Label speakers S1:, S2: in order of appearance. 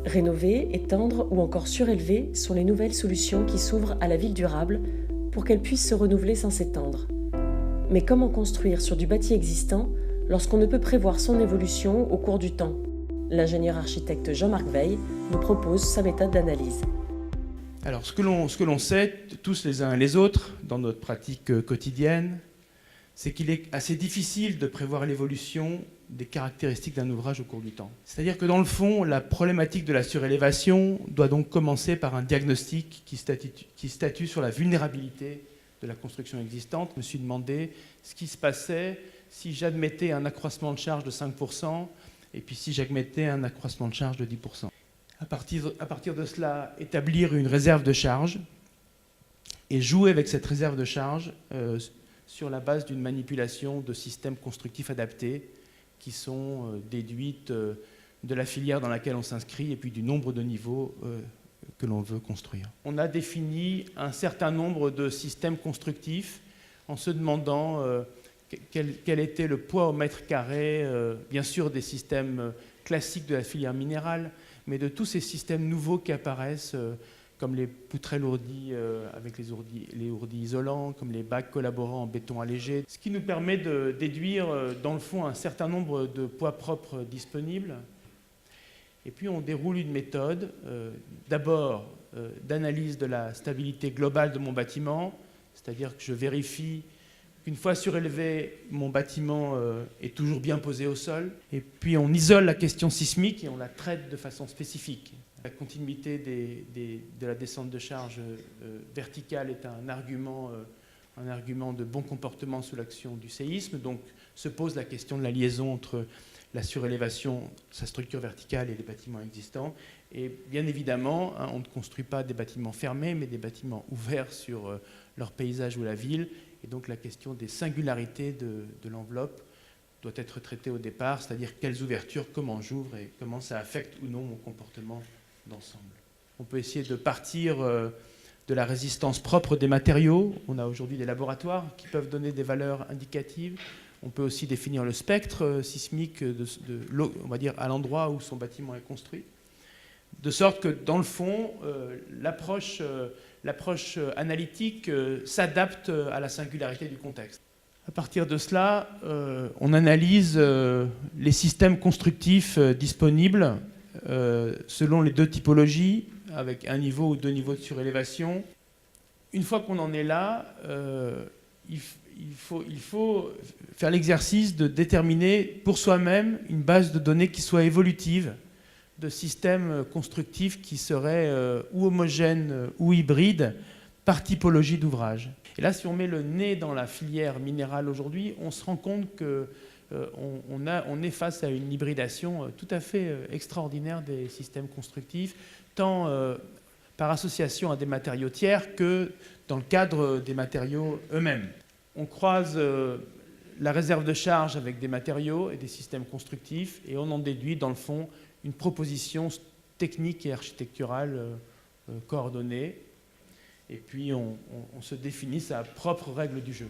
S1: Rénover, étendre ou encore surélever sont les nouvelles solutions qui s'ouvrent à la ville durable pour qu'elle puisse se renouveler sans s'étendre. Mais comment construire sur du bâti existant lorsqu'on ne peut prévoir son évolution au cours du temps? L'ingénieur architecte Jean-Marc Veil nous propose sa méthode d'analyse.
S2: Alors, ce que l'on sait, tous les uns et les autres, dans notre pratique quotidienne, c'est qu'il est assez difficile de prévoir l'évolution des caractéristiques d'un ouvrage au cours du temps. C'est-à-dire que dans le fond, la problématique de la surélévation doit donc commencer par un diagnostic qui statue sur la vulnérabilité de la construction existante. Je me suis demandé ce qui se passait si j'admettais un accroissement de charge de 5% et puis si j'admettais un accroissement de charge de 10%. À partir de cela, établir une réserve de charge et jouer avec cette réserve de charge sur la base d'une manipulation de systèmes constructifs adaptés qui sont déduites de la filière dans laquelle on s'inscrit et puis du nombre de niveaux que l'on veut construire. On a défini un certain nombre de systèmes constructifs en se demandant quel était le poids au mètre carré, bien sûr des systèmes classiques de la filière minérale, mais de tous ces systèmes nouveaux qui apparaissent, comme les poutrelles ourdies avec les ourdis isolants, comme les bacs collaborants en béton allégé, ce qui nous permet de déduire, dans le fond, un certain nombre de poids propres disponibles. Et puis on déroule une méthode, d'abord d'analyse de la stabilité globale de mon bâtiment, c'est-à-dire que je vérifie qu'une fois surélevé, mon bâtiment est toujours bien posé au sol. Et puis on isole la question sismique et on la traite de façon spécifique. La continuité de la descente de charge verticale est un argument de bon comportement sous l'action du séisme. Donc se pose la question de la liaison entre la surélévation, sa structure verticale et les bâtiments existants. Et bien évidemment, on ne construit pas des bâtiments fermés, mais des bâtiments ouverts sur leur paysage ou la ville. Et donc la question des singularités de l'enveloppe doit être traitée au départ, c'est-à-dire quelles ouvertures, comment j'ouvre et comment ça affecte ou non mon comportement d'ensemble. On peut essayer de partir de la résistance propre des matériaux. On a aujourd'hui des laboratoires qui peuvent donner des valeurs indicatives. On peut aussi définir le spectre sismique on va dire, à l'endroit où son bâtiment est construit. De sorte que, dans le fond, l'approche analytique s'adapte à la singularité du contexte. À partir de cela, on analyse les systèmes constructifs disponibles selon les deux typologies, avec un niveau ou deux niveaux de surélévation. Une fois qu'on en est là, il faut faire l'exercice de déterminer pour soi-même une base de données qui soit évolutive, de systèmes constructifs qui seraient ou homogènes ou hybrides par typologie d'ouvrage. Et là, si on met le nez dans la filière minérale aujourd'hui, on se rend compte qu'on est face à une hybridation tout à fait extraordinaire des systèmes constructifs, tant par association à des matériaux tiers que dans le cadre des matériaux eux-mêmes. On croise la réserve de charge avec des matériaux et des systèmes constructifs et on en déduit, dans le fond, une proposition technique et architecturale coordonnée. Et puis on se définit sa propre règle du jeu.